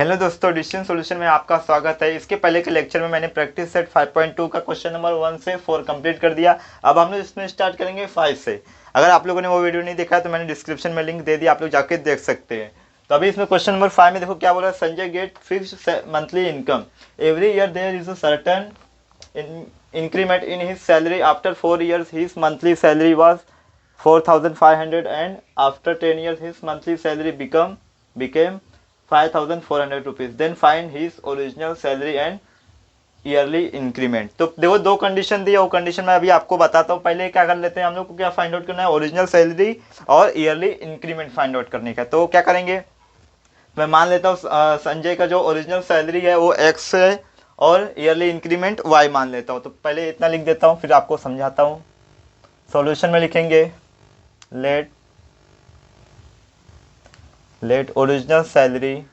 Hello दोस्तों, decision solution में आपका स्वागत है। इसके पहले के लेक्चर में मैंने प्रैक्टिस सेट 5.2 का क्वेश्चन नंबर 1 से 4 कंप्लीट कर दिया। अब हम लोग इसमें स्टार्ट करेंगे 5 से। अगर आप लोगों ने वो वीडियो नहीं देखा है तो मैंने डिस्क्रिप्शन में लिंक दे दिया, आप लोग जाके देख सकते हैं। तो अभी इसमें क्वेश्चन नंबर 5 में देखो क्या बोल रहा है। Sanjay get fix monthly income every year, there is a certain increment in his salary. After 4 years his monthly salary was 4,500 and after 10 years his monthly salary became 5,400 rupees. Then find his original salary and yearly increment. तो देखो दो condition दी है, वो condition मैं अभी आपको बताता हूँ। पहले क्या कर लेते हैं, हम लोग को क्या फाइंड आउट करना है, ओरिजिनल सैलरी और ईयरली इंक्रीमेंट फाइंड आउट करने का। तो क्या करेंगे, मैं मान लेता हूँ संजय का जो ओरिजिनल सैलरी है वो एक्स है और ईयरली इंक्रीमेंट वाई मान लेता हूँ। तो पहले इतना लिख देता हूँ, फिर आपको समझाता हूँ। सॉल्यूशन में लिखेंगे let original salary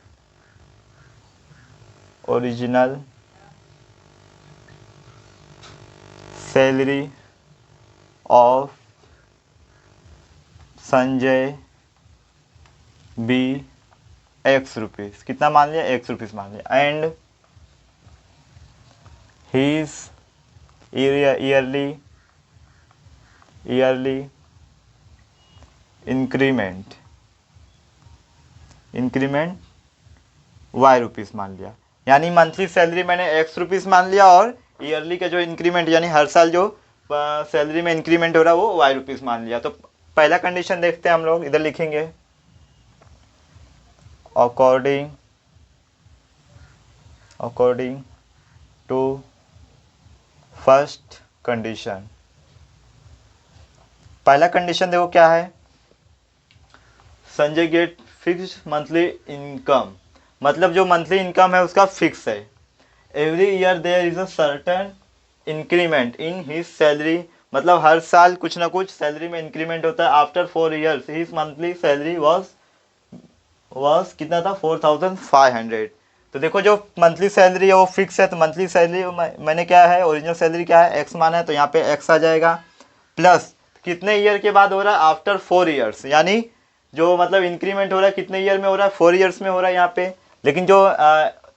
of Sanjay be X rupees, कितना मान लिया, एक्स रुपीज़ मान लिया, and his yearly increment Y rupees मान लिया। यानी मंथली सैलरी मैंने एक्स रुपीज़ मान लिया और ईयरली का जो इंक्रीमेंट यानी हर साल जो सैलरी में इंक्रीमेंट हो रहा है वो वाई रुपीज़ मान लिया। तो पहला कंडीशन देखते हैं हम लोग, इधर लिखेंगे अकॉर्डिंग टू फर्स्ट कंडीशन। पहला कंडीशन देखो क्या है, Sanjay get fix monthly income, मतलब जो मंथली इनकम है उसका फिक्स है। Every year there is a certain increment in his salary, मतलब हर साल कुछ ना कुछ सैलरी में इंक्रीमेंट होता है। After 4 years his monthly salary was कितना था, 4,500। तो देखो जो मंथली सैलरी है वो फिक्स है, तो मंथली सैलरी मैंने क्या है, ओरिजिनल सैलरी क्या है, एक्स माना है, तो यहाँ पे एक्स आ जाएगा। प्लस कितने ईयर के बाद हो रहा है, आफ्टर 4 ईयर्स, यानी जो मतलब इंक्रीमेंट हो रहा है कितने ईयर में हो रहा है, 4 ईयर्स में हो रहा है यहाँ पे। लेकिन जो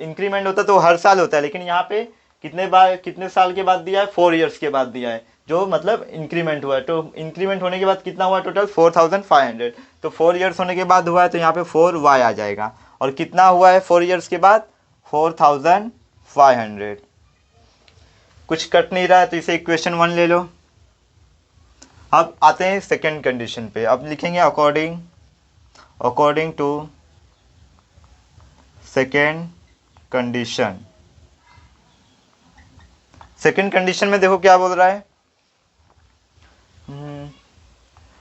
इंक्रीमेंट होता है तो हर साल होता है, लेकिन यहाँ पे कितने साल के बाद दिया है, 4 ईयर्स के बाद दिया है जो मतलब इंक्रीमेंट हुआ है। तो इंक्रीमेंट होने के बाद कितना हुआ टोटल, 4,500। तो 4 ईयर्स होने के बाद हुआ है तो यहाँ पे 4 वाई आ जाएगा। और कितना हुआ है 4 ईयर्स के बाद, 4,500। कुछ कट नहीं रहा है तो इसे इक्वेशन 1 ले लो। अब आते हैं सेकेंड कंडीशन पे। अब लिखेंगे according to second condition. Second condition में देखो क्या बोल रहा है,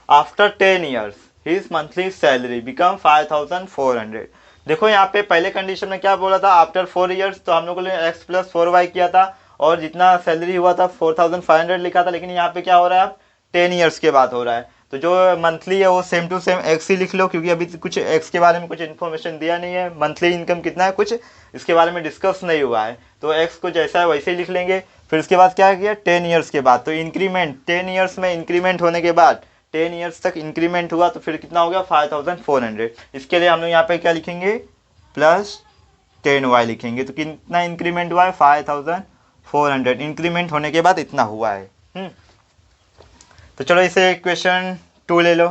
after 10 years his monthly salary become 5,400। देखो यहाँ पे पहले कंडीशन में क्या बोला था, आफ्टर 4 ईयर्स, तो हम लोगों ने एक्स प्लस 4 वाई किया था और जितना सैलरी हुआ था 4,500 लिखा था। लेकिन यहाँ पे क्या हो रहा है, अब 10 ईयर्स के बाद हो रहा है, तो जो मंथली है वो सेम टू सेम एक्स ही लिख लो, क्योंकि अभी कुछ एक्स के बारे में कुछ इन्फॉर्मेशन दिया नहीं है। मंथली इनकम कितना है कुछ इसके बारे में डिस्कस नहीं हुआ है, तो एक्स को जैसा है वैसे ही लिख लेंगे। फिर उसके बाद क्या किया, 10 ईयर्स के बाद, तो इंक्रीमेंट 10 ईयर्स में इंक्रीमेंट होने के बाद 10 ईयर्स तक इंक्रीमेंट हुआ तो फिर कितना हो गया, 5,400। इसके लिए हम लोग यहाँ पे क्या लिखेंगे, प्लस 10 वाई लिखेंगे। तो कितना इंक्रीमेंट हुआ है, 5,400 इंक्रीमेंट होने के बाद इतना हुआ है। तो चलो इसे क्वेश्चन 2 ले लो।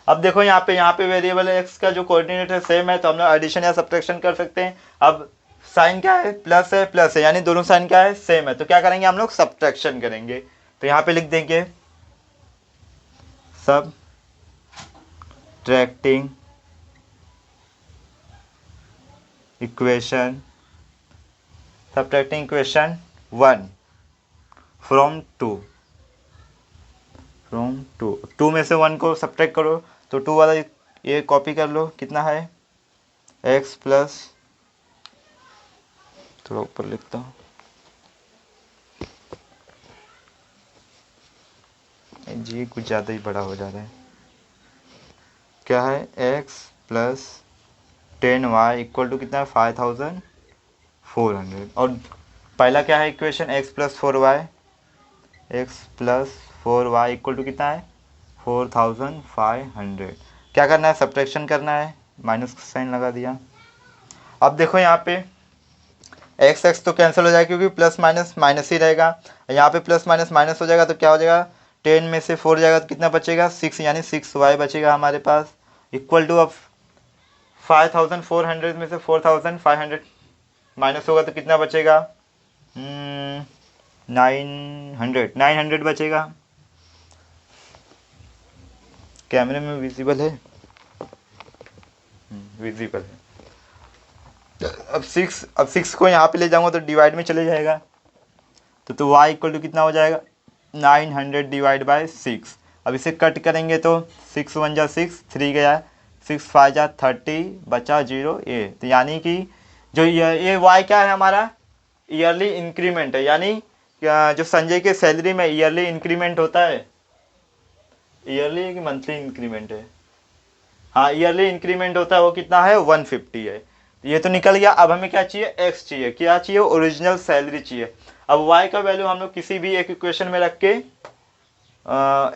अब देखो यहाँ पे वेरिएबल एक्स का जो कोऑर्डिनेट है सेम है, तो हम लोग एडिशन या सब्ट्रैक्शन कर सकते हैं। अब साइन क्या है, प्लस है, यानी दोनों साइन क्या है, सेम है, तो क्या करेंगे हम लोग, सब्ट्रैक्शन करेंगे। तो यहाँ पे लिख देंगे सब्ट्रैक्टिंग इक्वेशन 1 फ्रॉम 2 में से 1 को सब्ट्रैक्ट करो तो 2 वाला ये कॉपी कर लो, कितना है, एक्स प्लस, थोड़ा ऊपर लिखता हूँ, जी कुछ ज़्यादा ही बड़ा हो जा रहा है, क्या है, X plus 10 Y equal to कितना है, 5,400। और पहला क्या है equation, X plus 4 Y equal to कितना है, 4,500। क्या करना है, सब्ट्रैक्शन करना है, माइनस का साइन लगा दिया। अब देखो यहाँ पे एक्स एक्स तो कैंसिल हो जाएगा क्योंकि प्लस माइनस माइनस ही रहेगा। यहाँ पे प्लस माइनस माइनस हो जाएगा तो क्या हो जाएगा, 10 में से 4 जाएगा तो कितना बचेगा 6, यानी 6y बचेगा हमारे पास। इक्वल टू, अब 5400 में से 4500 माइनस होगा तो कितना बचेगा, 900 बचेगा। कैमरे में विजिबल है, विजिबल है। अब 6 को यहाँ पे ले जाऊंगा तो डिवाइड में चले जाएगा, तो y इक्वल टू कितना हो जाएगा 900 डिवाइड बाय 6। अब इसे कट करेंगे तो 6 1 जा 6, 3 गया 6 5 जा 30, बचा 0 a। तो यानी कि जो ये y क्या है हमारा, ईयरली इंक्रीमेंट है, यानी जो संजय के सैलरी में ईयरली इंक्रीमेंट होता है, ईयरली है कि मंथली इंक्रीमेंट है, हाँ ईयरली इंक्रीमेंट होता है, वो कितना है 150 है। ये तो निकल गया। अब हमें क्या चाहिए, एक्स चाहिए, क्या चाहिए, ओरिजिनल सैलरी चाहिए। अब वाई का वैल्यू हम लोग किसी भी एक इक्वेशन में रख के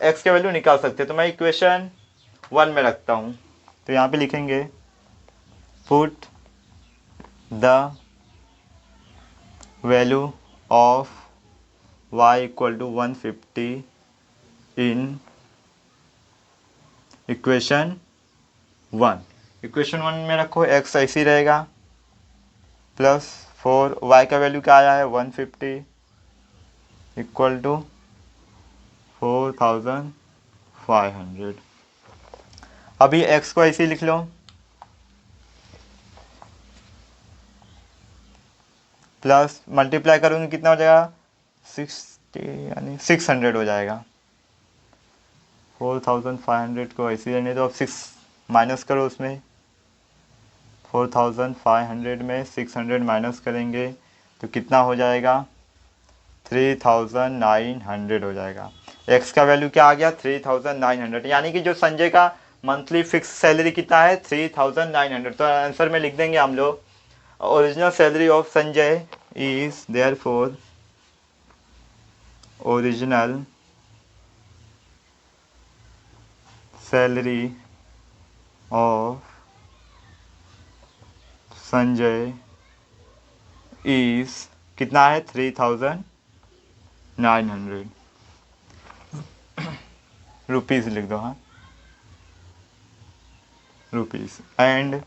एक्स का वैल्यू निकाल सकते हैं। तो मैं इक्वेशन 1 में रखता हूँ, तो यहाँ पे लिखेंगे put the value of Y equal to 150 in equation 1। Equation 1 में रखो, एक्स ऐसी रहेगा प्लस 4, वाई का वैल्यू क्या आया है 150 इक्वल टू 4500। अभी एक्स को ऐसे ही लिख लो, प्लस मल्टीप्लाई करूँगी कितना हो जाएगा 60, यानी 600 हो जाएगा। 4500 को ऐसे ही रहने दो। अब 6 माइनस करो, उसमें 4500 में 600 माइनस करेंगे तो कितना हो जाएगा 3900 हो जाएगा। एक्स का वैल्यू क्या आ गया 3900, यानी कि जो संजय का मंथली फिक्स सैलरी कितना है 3900। तो आंसर में लिख देंगे हम लोग, original salary of Sanjay is therefore original salary of Sanjay is कितना है 3900 रुपीज़ लिख दो, हाँ रुपीज़। एंड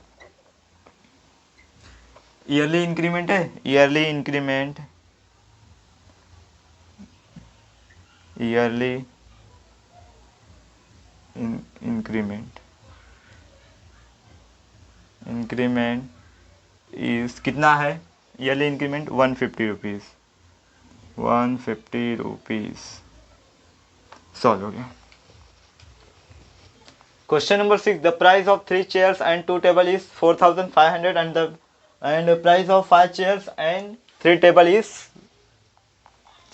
ईयरली इंक्रीमेंट है, yearly increment, yearly increment, increment is कितना है, yearly increment 150 rupees, 150 rupees. Solve हो गया। Question number 6, the price of 3 chairs and 2 tables is 4500 and the price of 5 chairs and 3 tables is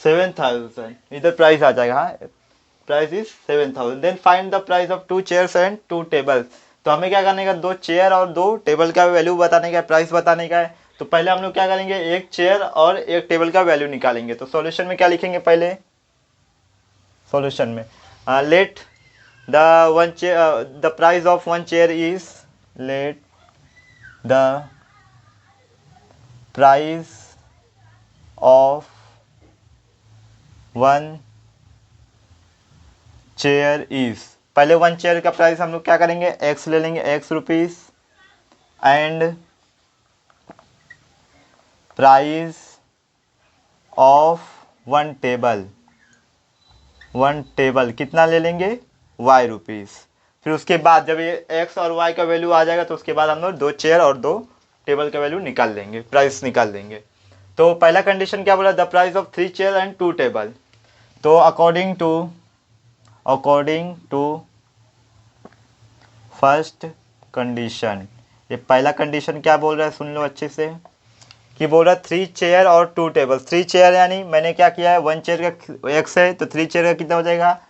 7000। इधर price आ जाएगा, हाँ price is 7000। Then find the price of 2 chairs and 2 tables। तो हमें क्या करने का, 2 चेयर और 2 टेबल का वैल्यू बताने का है, प्राइस बताने का है। तो पहले हम लोग क्या करेंगे, एक चेयर और एक टेबल का वैल्यू निकालेंगे। तो सॉल्यूशन में क्या लिखेंगे, पहले सॉल्यूशन में late the price of one chair is, let the price of one chair is, पहले वन चेयर का प्राइस हम लोग क्या करेंगे, एक्स ले लेंगे, x rupees, and price of one table कितना ले लेंगे, वाई रुपीज़। फिर उसके बाद जब ये एक्स और वाई का वैल्यू आ जाएगा तो उसके बाद हम लोग 2 चेयर और 2 टेबल का वैल्यू निकाल देंगे, प्राइस निकाल देंगे। तो पहला कंडीशन क्या बोला, the price of 3 chair and 2 table. तो अकॉर्डिंग टू फर्स्ट कंडीशन, ये पहला कंडीशन क्या बोल रहा है, सुन लो अच्छे से, कि बोल रहा है 3 चेयर और 2 टेबल। 3 चेयर यानी मैंने क्या किया है, 1 चेयर का एक्स है तो 3 चेयर का कितना हो जाएगा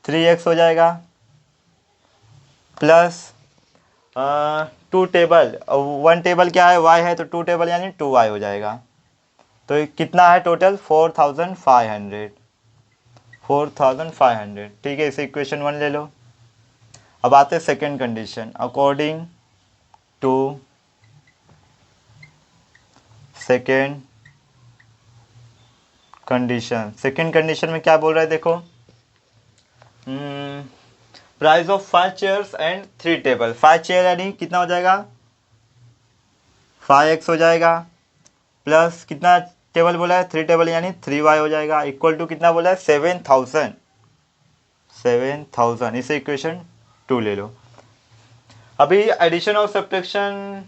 3x हो जाएगा, प्लस 2 टेबल, 1 टेबल क्या है y है तो 2 टेबल यानी 2y हो जाएगा। तो कितना है टोटल 4500। ठीक है, इसे इक्वेशन 1 ले लो। अब आते हैं second condition, according to second condition. Second condition में क्या बोल रहा है देखो, price of 5 chairs and 3 table. 5 chair यानी कितना हो जाएगा, 5x हो जाएगा, प्लस कितना टेबल बोला है, 3 टेबल यानी 3y हो जाएगा, इक्वल टू कितना बोला है, 7000। 7000, इसे इक्वेशन 2 ले लो। अभी एडिशन और सब्ट्रैक्शन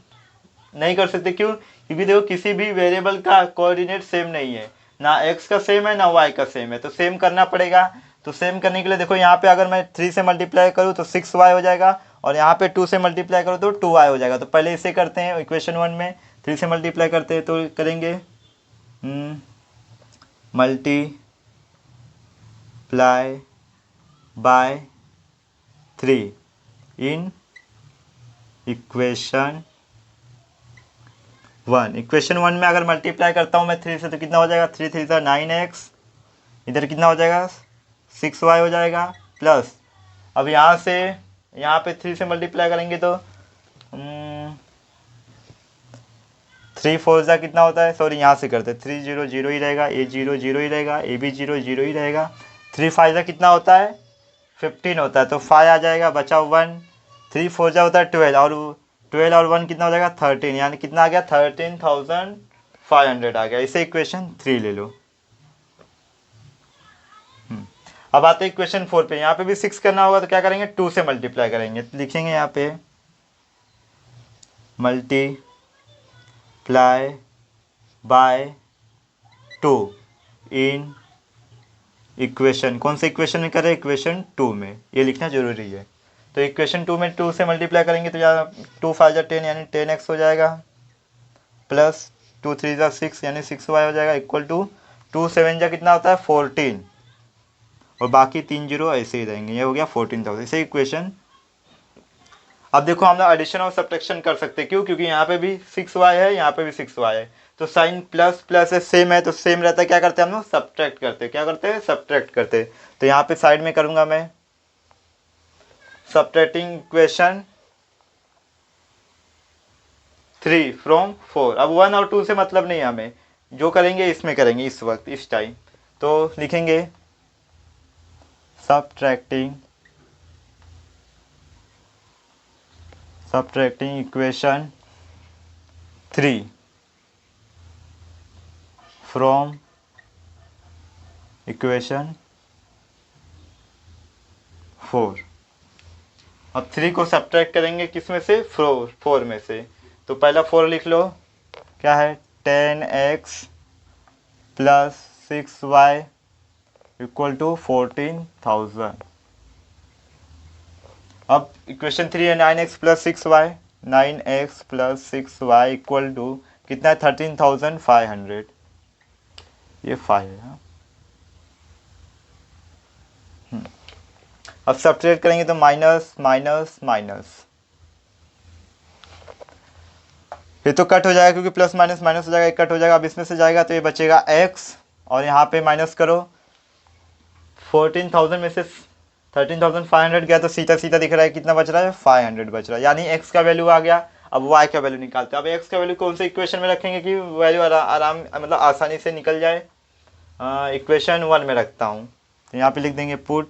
नहीं कर सकते, क्यों, क्योंकि देखो किसी भी वेरिएबल का कोऑर्डिनेट सेम नहीं है, ना x का सेम है ना y का सेम है, तो सेम करना पड़ेगा। तो सेम करने के लिए देखो यहाँ पे अगर मैं 3 से मल्टीप्लाई करूँ तो 6y हो जाएगा, और यहाँ पे 2 से मल्टीप्लाई करूँ तो 2y हो जाएगा। तो पहले इसे करते हैं, इक्वेशन 1 में 3 से मल्टीप्लाई करते हैं तो करेंगे multiply by 3 in equation 1। Equation 1 में अगर मल्टीप्लाई करता हूँ मैं 3 से तो कितना हो जाएगा, 3 3 सा 9x, इधर कितना हो जाएगा 6y हो जाएगा, प्लस अब यहाँ से यहाँ पे 3 से मल्टीप्लाई करेंगे तो 3 4 जा कितना होता है, सॉरी यहाँ से करते 3 0 0 ही रहेगा, a 0 0 ही रहेगा, a भी 0 0 ही रहेगा। 3 5 जा कितना होता है 15 होता है, तो 5 आ जाएगा, बचा 1। 3 4 जा होता है 12, और 12 और 1 कितना हो जाएगा 13, यानी कितना आ गया 13,500 आ गया। इसे इक्वेशन 3 ले लो। अब आते हैं इक्वेशन 4 पे। यहाँ पे भी 6 करना होगा तो क्या करेंगे, 2 से मल्टीप्लाई करेंगे, तो लिखेंगे यहाँ पे मल्टीप्लाई बाय 2 इन इक्वेशन, कौन से इक्वेशन में करें, इक्वेशन 2 में, ये लिखना जरूरी है। तो इक्वेशन 2 में 2 से मल्टीप्लाई करेंगे तो यहाँ 2 5 जा 10 यानी 10x हो जाएगा, प्लस 2 3 जा 6 यानी 6y हो जाएगा, इक्वल टू 2 7 जा कितना होता है 14, और बाकी 3 जीरो ऐसे ही रहेंगे, ये हो गया 14,000। इसे इक्वेशन। अब देखो हम लोग एडिशन और सब्ट्रैक्शन कर सकते हैं, क्यों, क्योंकि यहाँ पे भी 6y है, यहाँ पे भी 6y है, तो साइन प्लस प्लस है, सेम है तो सेम रहता है, क्या करते हैं हम लोग सब्ट्रैक्ट करते हैं, क्या करते हैं सब्ट्रैक्ट करते हैं। तो यहाँ पे साइड में करूँगा मैं सब्ट्रैक्टिंग इक्वेशन 3 फ्रॉम 4। अब 1 और 2 से मतलब नहीं है हमें, जो करेंगे इसमें करेंगे इस वक्त, इस टाइम। तो लिखेंगे सब्ट्रैक्टिंग इक्वेशन 3 फ्रॉम इक्वेशन 4। अब 3 को सब्ट्रैक्ट करेंगे किस में से, 4 में से, तो पहला 4 लिख लो, क्या है 10x plus 6y equal to 14,000। अब इक्वेशन 3 है 9x plus 6y, 9x plus 6y equal to कितना है 13,500, ये 5 है। अब सब्ट्रैक्ट करेंगे तो माइनस माइनस माइनस, ये तो कट हो जाएगा क्योंकि प्लस माइनस माइनस हो जाएगा, कट हो जाएगा। अब इसमें से जाएगा तो ये बचेगा x, और यहाँ पे माइनस करो 14,000 में से 13,500 गया तो सीधा सीधा दिख रहा है कितना बच रहा है 500 बच रहा है, यानी x का वैल्यू आ गया। अब y का वैल्यू निकालते हैं। अब x का वैल्यू कौन से इक्वेशन में रखेंगे कि वैल्यू आराम मतलब आसानी से निकल जाए, इक्वेशन 1 में रखता हूँ, तो यहाँ पे लिख देंगे पुट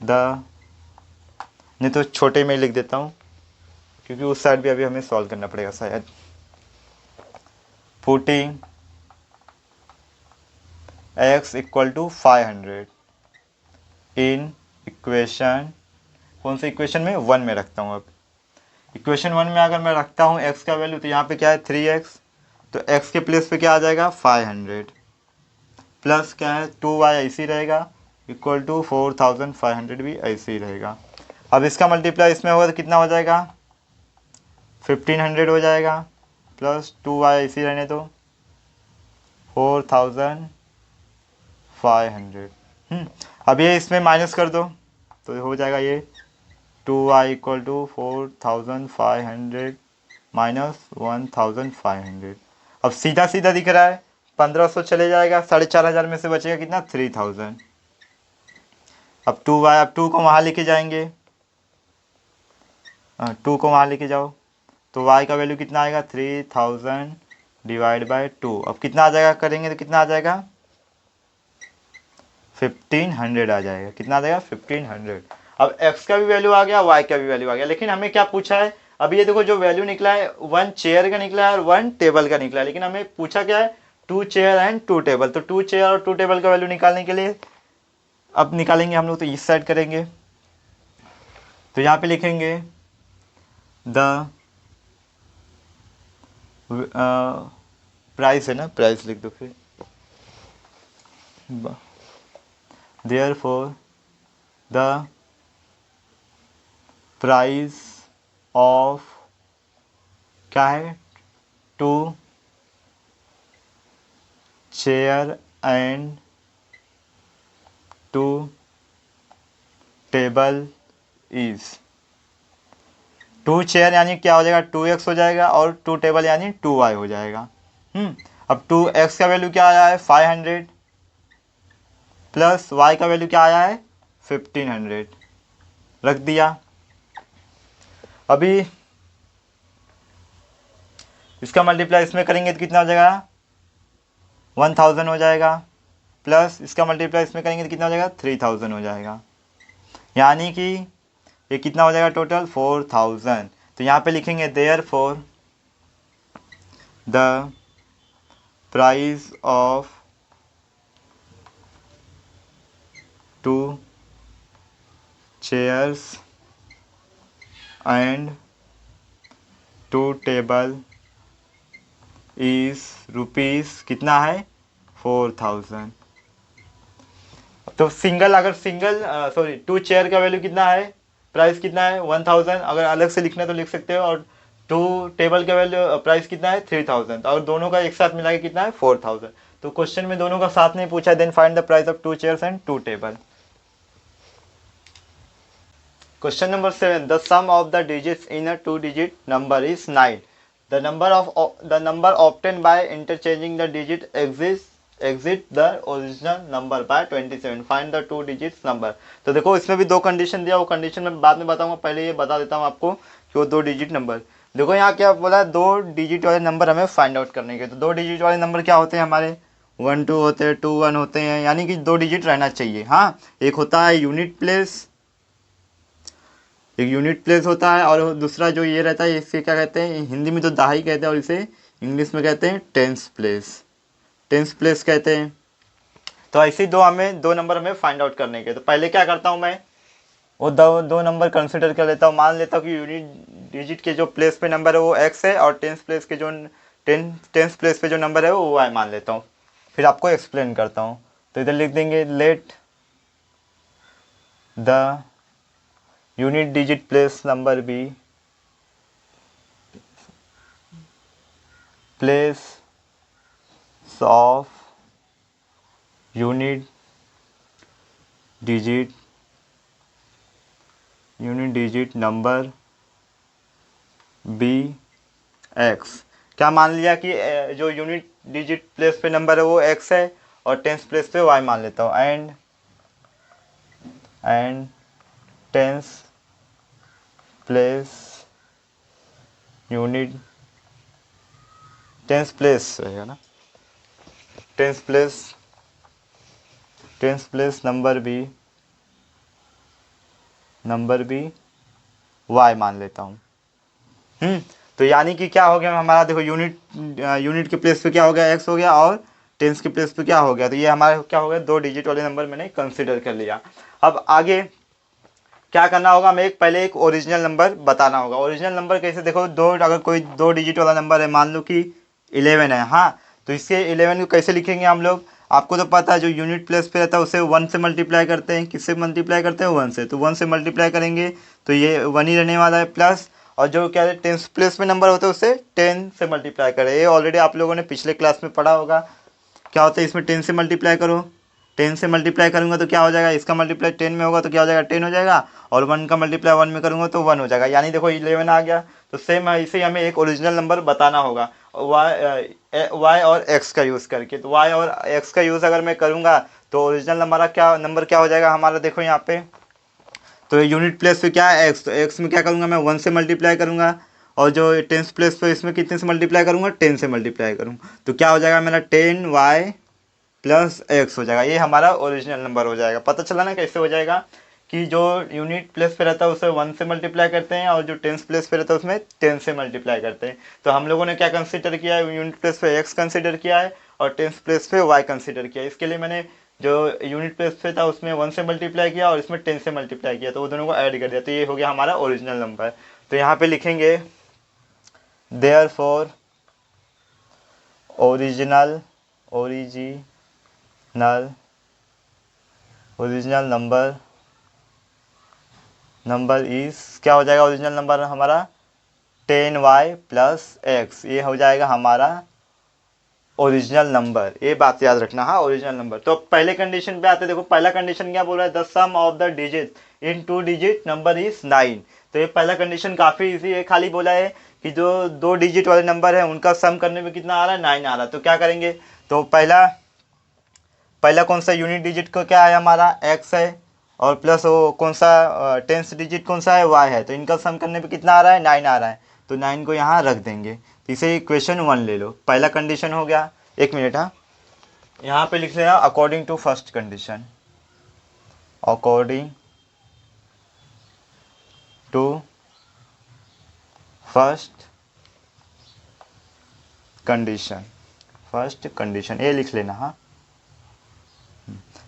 द, नहीं तो छोटे में लिख देता हूँ क्योंकि उस साइड भी अभी हमें सॉल्व करना पड़ेगा शायद। Putting x equal to 500 in equation, कौन से इक्वेशन में 1 में रखता हूँ। अब इक्वेशन 1 में अगर मैं रखता हूँ x का वैल्यू, तो यहाँ पे क्या है 3x, तो x के प्लेस पे क्या आ जाएगा 500, प्लस क्या है 2y ऐसे ही रहेगा, इक्वल टू 4,500 भी ऐसे ही रहेगा। अब इसका मल्टीप्लाई इसमें होगा तो कितना हो जाएगा 1500 हो जाएगा, प्लस 2y ऐसे ही रहने दो 4,500। अब ये इसमें माइनस कर दो तो हो जाएगा ये 2y इक्वल टू 4,500 माइनस 1,500। अब सीधा सीधा दिख रहा है 1500 चले जाएगा, 4,500 में से बचेगा कितना 3,000। अब 2y, अब 2 को वहाँ लेके जाएंगे टू को वहाँ लेके जाओ तो y का वैल्यू कितना आएगा 3000 डिवाइड बाय 2। अब कितना आ जाएगा करेंगे तो कितना आ जाएगा 1500 आ जाएगा। कितना आ जाएगा 1500। अब x का भी वैल्यू आ गया, y का भी वैल्यू आ गया, लेकिन हमें क्या पूछा है अब ये देखो जो वैल्यू निकला है 1 चेयर का निकला है और 1 टेबल का निकला है, लेकिन हमें पूछा क्या है 2 चेयर एंड 2 टेबल। तो 2 चेयर और 2 टेबल का वैल्यू निकालने के लिए अब निकालेंगे हम लोग, तो इस साइड करेंगे तो यहाँ पे लिखेंगे द प्राइस है ना, प्राइस लिख दो फिर, therefore the price of क्या है 2 chair and 2 table is 2 chair यानी क्या हो जाएगा 2x हो जाएगा और 2 टेबल यानी 2y हो जाएगा। अब 2x का वैल्यू क्या आया है 500 प्लस y का वैल्यू क्या आया है 1500 रख दिया। अभी इसका मल्टीप्लाई इसमें करेंगे तो कितना हो जाएगा 1000 हो जाएगा, प्लस इसका मल्टीप्लाई इसमें करेंगे तो कितना हो जाएगा 3000 हो जाएगा, यानी कि ये कितना हो जाएगा टोटल 4000। तो यहाँ पे लिखेंगे therefore the price of 2 chairs and 2 table is rupees कितना है 4000। तो सिंगल अगर सिंगल 2 चेयर का वैल्यू कितना है, प्राइस कितना है 1000, अगर अलग से लिखना है तो लिख सकते हो, और 2 टेबल का वैल्यू प्राइस कितना है 3000, और दोनों का एक साथ मिला के कितना है 4000। तो क्वेश्चन में दोनों का साथ नहीं पूछा, then find the price of 2 chairs and 2 table. Question number 7, the sum of the digits in a 2 digit number is 9। The number obtained by interchanging the digit exit the original number by 27. Find the 2 digits number। तो देखो इसमें भी 2 condition दिया, वो condition मैं बाद में बताऊंगा, पहले ये बता देता हूँ आपको कि वो 2 डिजिट नंबर। देखो यहाँ क्या बोला है 2 डिजिट वाले नंबर हमें फाइंड आउट करने के। तो 2 डिजिट वाले नंबर क्या होते हैं हमारे 1 2 होते हैं, 2 1 होते हैं, यानी कि 2 डिजिट रहना चाहिए। हाँ, एक होता है यूनिट प्लेस, एक यूनिट प्लेस होता है, और दूसरा जो ये रहता है इसे क्या कहते हैं हिंदी में तो दहाई कहते हैं और इसे इंग्लिश में कहते हैं टेंस प्लेस, टेंस प्लेस कहते हैं। तो ऐसे हमें 2 नंबर हमें फाइंड आउट करने के। तो पहले क्या करता हूँ मैं वो 2 नंबर कंसिडर कर लेता हूँ, मान लेता हूँ कि यूनिट डिजिट के जो प्लेस पे नंबर है वो x है और टेंस प्लेस के जो टेंस प्लेस पे जो नंबर है वो y मान लेता हूँ। फिर आपको एक्सप्लेन करता हूँ। तो इधर लिख देंगे let the unit digit place number B place of unit digit number B X. क्या मान लिया कि जो यूनिट डिजिट प्लेस पे नंबर है वो x है और टेंस प्लेस पे y मान लेता हूँ, and tens place unit tens place रहेगा ना, tens place number B y मान लेता हूँ। तो यानी कि क्या हो गया हमारा, देखो यूनिट के प्लेस पे क्या हो गया x हो गया और टेंस के प्लेस पे क्या हो गया, तो ये हमारा क्या हो गया 2 डिजिट वाले नंबर मैंने कंसिडर कर लिया। अब आगे क्या करना होगा, हमें पहले एक ओरिजिनल नंबर बताना होगा। ओरिजिनल नंबर कैसे, देखो अगर कोई 2 डिजिट वाला नंबर है, मान लो कि 11 है, हाँ, तो इसके 11 को कैसे लिखेंगे हम लोग, आपको तो पता है जो यूनिट प्लेस पे रहता है उसे 1 से मल्टीप्लाई करते हैं। किससे मल्टीप्लाई करते हैं 1 से, तो 1 से मल्टीप्लाई करेंगे तो ये 1 ही रहने वाला है, प्लस और जो क्या है टेंस प्लेस में नंबर होता है उसे 10 से मल्टीप्लाई करें। ये ऑलरेडी आप लोगों ने पिछले क्लास में पढ़ा होगा। क्या होता है इसमें 10 से मल्टीप्लाई करो, 10 से मल्टीप्लाई करूँगा तो क्या हो जाएगा, इसका मल्टीप्लाई 10 में होगा तो क्या हो जाएगा 10 हो जाएगा, और 1 का मल्टीप्लाई 1 में करूँगा तो 1 हो जाएगा, यानी देखो 11 आ गया। तो सेम ऐसे ही हमें एक ओरिजिनल नंबर बताना होगा y और x का यूज़ करके। तो y और x का यूज़ अगर मैं करूँगा तो ओरिजिनल नंबर क्या हो जाएगा हमारा, देखो यहाँ पे तो यूनिट प्लेस पे क्या है एक्स, तो एक्स में क्या करूँगा मैं 1 से मल्टीप्लाई करूँगा, और जो टेंस प्लेस पे इसमें कितने से मल्टीप्लाई करूँगा 10 से मल्टीप्लाई करूँगा, तो क्या हो जाएगा मेरा 10y प्लस एक्स हो जाएगा। ये हमारा ओरिजिनल नंबर हो जाएगा। पता चला ना कैसे हो जाएगा कि जो यूनिट प्लेस पे रहता है उसे 1 से मल्टीप्लाई करते हैं और जो टेंस प्लेस पे रहता है उसमें 10 से मल्टीप्लाई करते हैं। तो हम लोगों ने क्या कंसीडर किया है, यूनिट प्लेस पे एक्स कंसीडर किया है और टेंस प्लेस पे वाई कंसीडर किया है। इसके लिए मैंने जो यूनिट प्लेस पे था उसमें 1 से मल्टीप्लाई किया और इसमें 10 से मल्टीप्लाई किया, तो वो दोनों को ऐड कर दिया, तो ये हो गया हमारा ओरिजिनल नंबर। तो यहाँ पे लिखेंगे देयरफॉर ओरिजिनल नंबर इज, क्या हो जाएगा ओरिजिनल नंबर हमारा 10y प्लस एक्स, ये हो जाएगा हमारा ओरिजिनल नंबर। ये बात याद रखना, हाँ ओरिजिनल नंबर। तो पहले कंडीशन पे आते, देखो पहला कंडीशन क्या बोल रहा है, the sum of the digit in 2 digit number is 9। तो ये पहला कंडीशन काफ़ी इजी है, खाली बोला है कि जो 2 डिजिट वाले नंबर है उनका सम करने में कितना आ रहा है 9 आ रहा है। तो क्या करेंगे, तो पहला कौन सा यूनिट डिजिट को क्या है हमारा x है, और प्लस वो कौन सा टेंस डिजिट कौन सा है y है, तो इनका सम करने पे कितना आ रहा है 9 आ रहा है, तो 9 को यहाँ रख देंगे। तो इसे इक्वेशन 1 ले लो, पहला कंडीशन हो गया। एक मिनट, हाँ यहाँ पे लिख रहे हैं according to first condition, according to first condition ये लिख लेना, हाँ।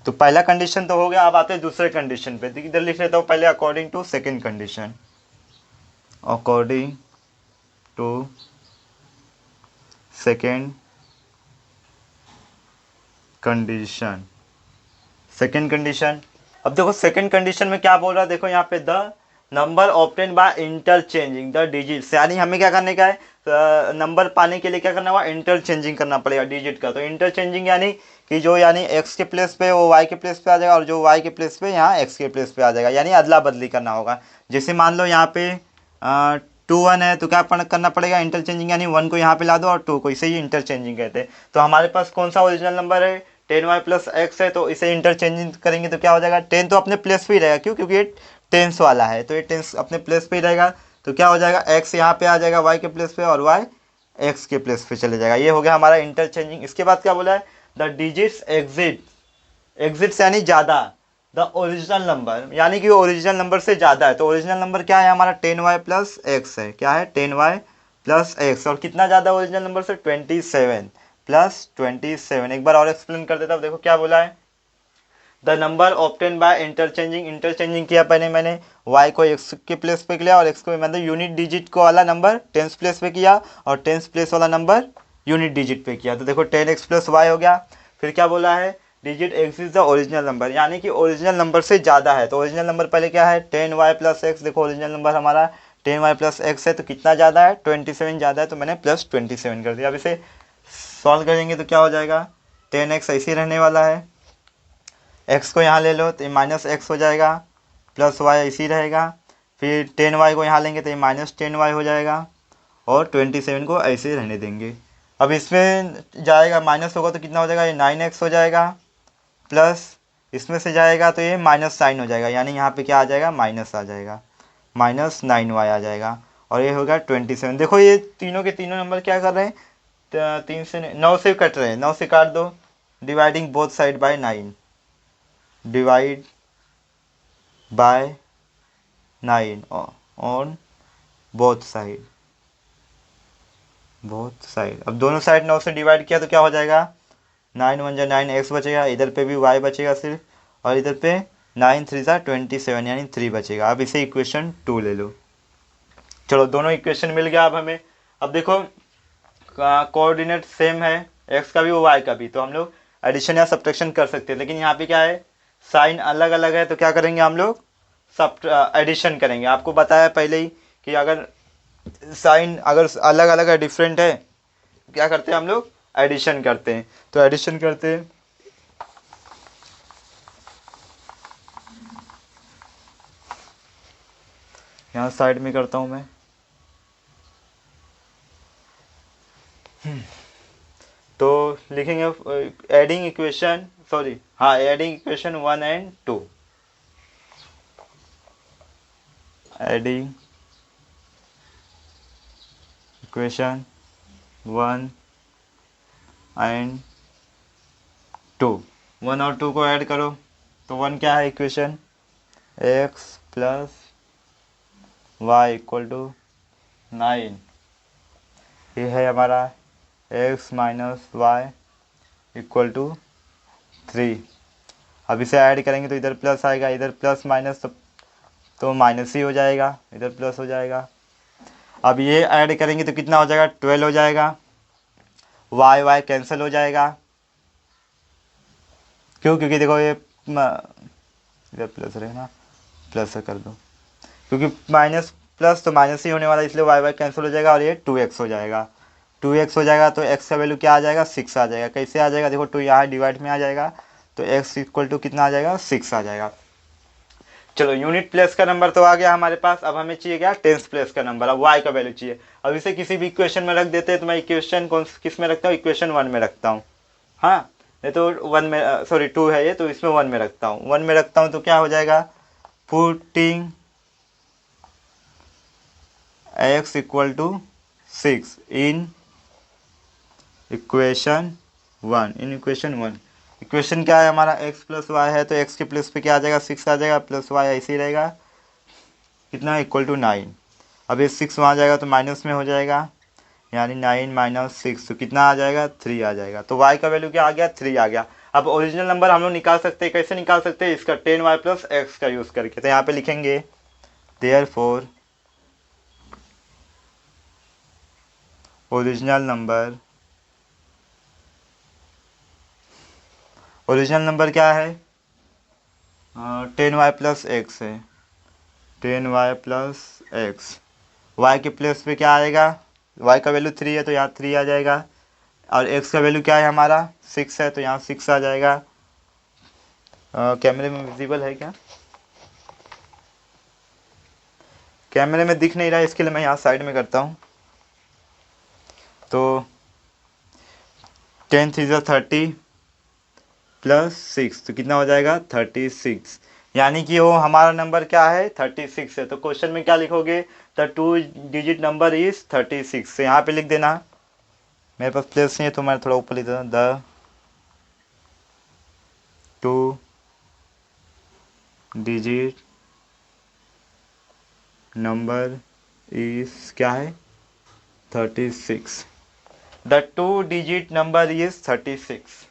तो पहला कंडीशन तो हो गया, अब आते हैं दूसरे कंडीशन पे, तो इधर लिख लेता हूँ पहले according to second condition, according to second condition. अब देखो सेकंड कंडीशन में क्या बोल रहा है, देखो यहाँ पे the number obtain by interchanging the digits, यानी हमें क्या करने का है, नंबर पाने के लिए क्या करना होगा, इंटरचेंजिंग करना पड़ेगा डिजिट का। तो इंटरचेंजिंग यानी कि जो यानी x के प्लेस पे वो y के प्लेस पे आ जाएगा और जो y के प्लेस पे यहाँ x के प्लेस पे आ जाएगा, यानी अदला बदली करना होगा। जैसे मान लो यहाँ पे 2 1 है, तो क्या करना पड़ेगा इंटरचेंजिंग, यानी 1 को यहाँ पे ला दो और 2 को, इसे ही इंटरचेंजिंग कहते हैं। तो हमारे पास कौन सा ओरिजिनल नंबर है 10y प्लस एक्स है, तो इसे इंटरचेंजिंग करेंगे तो क्या हो जाएगा, 10 तो अपने प्लेस पे ही रहेगा, क्यों, क्योंकि ये टेंस वाला है, तो ये टेंस अपने प्लेस पे ही रहेगा। तो क्या हो जाएगा, x यहाँ पे आ जाएगा y के प्लेस पे और y x के प्लेस पे चले जाएगा। ये हो गया हमारा इंटरचेंजिंग। इसके बाद क्या बोला है, द डिजिट्स एग्जिट्स यानी ज़्यादा, द ओरिजिनल नंबर यानी कि ओरिजिनल नंबर से ज़्यादा है। तो ओरिजिनल नंबर क्या है हमारा 10y प्लस एक्स है, क्या है 10y प्लस एक्स, और कितना ज़्यादा ओरिजिनल नंबर से 27 प्लस 27। एक बार और एक्सप्लेन कर देता हूँ, देखो क्या बोला है, the number obtain by interchanging किया पहले मैंने, y को x के प्लेस पे किया और x को मतलब यूनिट डिजिट को वाला नंबर टेंस प्लेस पे किया और टेंस प्लेस वाला नंबर यूनिट डिजिट पे किया, तो देखो 10x प्लस वाई हो गया। फिर क्या बोला है, digit x is the original number, यानी कि ओरिजिनल नंबर से ज़्यादा है। तो ओरिजिनल नंबर पहले क्या है 10y प्लस एक्स, देखो ओरिजिनल नंबर हमारा 10y प्लस एक्स है, तो कितना ज़्यादा है 27 ज़्यादा है, तो मैंने प्लस 27 कर दिया। अब इसे सॉल्व करेंगे तो क्या हो जाएगा, 10x ऐसे ही रहने वाला है, x को यहाँ ले लो तो ये माइनस एक्स हो जाएगा, प्लस वाई इसी रहेगा, फिर 10y को यहाँ लेंगे तो ये माइनस 10y हो जाएगा, और 27 को ऐसे रहने देंगे। अब इसमें जाएगा माइनस होगा तो कितना हो जाएगा, ये 9x हो जाएगा, प्लस इसमें से जाएगा तो ये माइनस साइन हो जाएगा, यानी यहाँ पे क्या आ जाएगा माइनस आ जाएगा, माइनस 9y आ जाएगा, और ये होगा 27। देखो ये तीनों के तीनों नंबर क्या कर रहे हैं, 3 से 9 से कट रहे हैं, 9 से काट दो, dividing both side by 9, divide by 9 on both side, अब दोनों साइड 9 से डिवाइड किया तो क्या हो जाएगा, 9 1 जा 9 एक्स बचेगा, इधर पे भी y बचेगा सिर्फ, और इधर पे 9 3 जा 27 यानी 3 बचेगा। अब इसे इक्वेशन 2 ले लो, चलो दोनों इक्वेशन मिल गया अब हमें। अब देखो कोऑर्डिनेट सेम है, x का भी वो y का भी, तो हम लोग एडिशन या सब्ट्रैक्शन कर सकते हैं, लेकिन यहाँ पे क्या है साइन अलग अलग है, तो क्या करेंगे हम लोग सब एडिशन करेंगे। आपको बताया पहले ही कि अगर साइन अगर अलग अलग है डिफरेंट है, क्या करते हैं हम लोग एडिशन करते हैं। तो एडिशन करते हैं, यहाँ साइड में करता हूँ मैं, तो लिखेंगे एडिंग इक्वेशन, सॉरी हाँ adding equation 1 and 2, adding equation 1 and 2, 1 और 2 को ऐड करो तो 1 क्या है equation, x plus y equal to 9, ये है हमारा x minus y equal to 3। अब इसे ऐड करेंगे तो इधर प्लस आएगा, इधर प्लस माइनस तो माइनस ही हो जाएगा, इधर प्लस हो जाएगा। अब ये ऐड करेंगे तो कितना हो जाएगा, 12 हो जाएगा, वाई वाई कैंसिल हो जाएगा। क्यों, क्योंकि देखो ये इधर प्लस रहेगा, प्लस कर दो, क्योंकि माइनस प्लस तो माइनस ही होने वाला, इसलिए वाई वाई कैंसिल हो जाएगा और ये 2x हो जाएगा। 2x हो जाएगा तो x का वैल्यू क्या आ जाएगा, 6 आ जाएगा। कैसे आ जाएगा, देखो 2 यहाँ डिवाइड में आ जाएगा तो x इक्वल टू कितना आ जाएगा, 6 आ जाएगा। चलो यूनिट प्लेस का नंबर तो आ गया हमारे पास। अब हमें चाहिए क्या, टेंस प्लेस का नंबर। अब y का वैल्यू चाहिए। अब इसे किसी भी इक्वेशन में रख देते हैं, तो मैं इक्वेशन किस में रखता हूँ, इक्वेशन 1 में रखता हूँ। हाँ, नहीं तो 1 में, सॉरी 2 है ये, तो इसमें 1 में रखता हूँ। 1 में रखता हूँ तो क्या हो जाएगा, putting x equal to 6 in equation 1, in equation 1। Equation क्या है हमारा, x प्लस वाई है तो x के प्लस पे क्या आ जाएगा, 6 आ जाएगा, प्लस वाई ऐसे ही रहेगा, कितना इक्वल टू 9। अब ये 6 वहाँ जाएगा तो माइनस में हो जाएगा, यानी 9 माइनस 6 तो कितना आ जाएगा, 3 आ जाएगा। तो y का वैल्यू क्या आ गया, 3 आ गया। अब ओरिजिनल नंबर हम लोग निकाल सकते हैं, कैसे निकाल सकते हैं, इसका 10y प्लस एक्स का यूज़ करके। तो यहाँ पे लिखेंगे देयरफॉर ओरिजिनल नंबर क्या है, 10y प्लस एक्स है, 10y प्लस एक्स। y के प्लेस पे क्या आएगा, y का वैल्यू 3 है तो यहाँ 3 आ जाएगा, और x का वैल्यू क्या है हमारा, 6 है तो यहाँ 6 आ जाएगा। कैमरे में विजिबल है क्या, कैमरे में दिख नहीं रहा है, इसके लिए मैं यहाँ साइड में करता हूँ। तो 10 3 30 प्लस 6 तो कितना हो जाएगा, 36। यानी कि वो हमारा नंबर क्या है, 36 है। तो क्वेश्चन में क्या लिखोगे, द 2 डिजिट नंबर इज 36। से यहाँ पे लिख देना, मेरे पास प्लेस नहीं है तो मैं थोड़ा ऊपर लिख देता, द 2 डिजिट नंबर इज क्या है, 36। The 2 digit number is 36।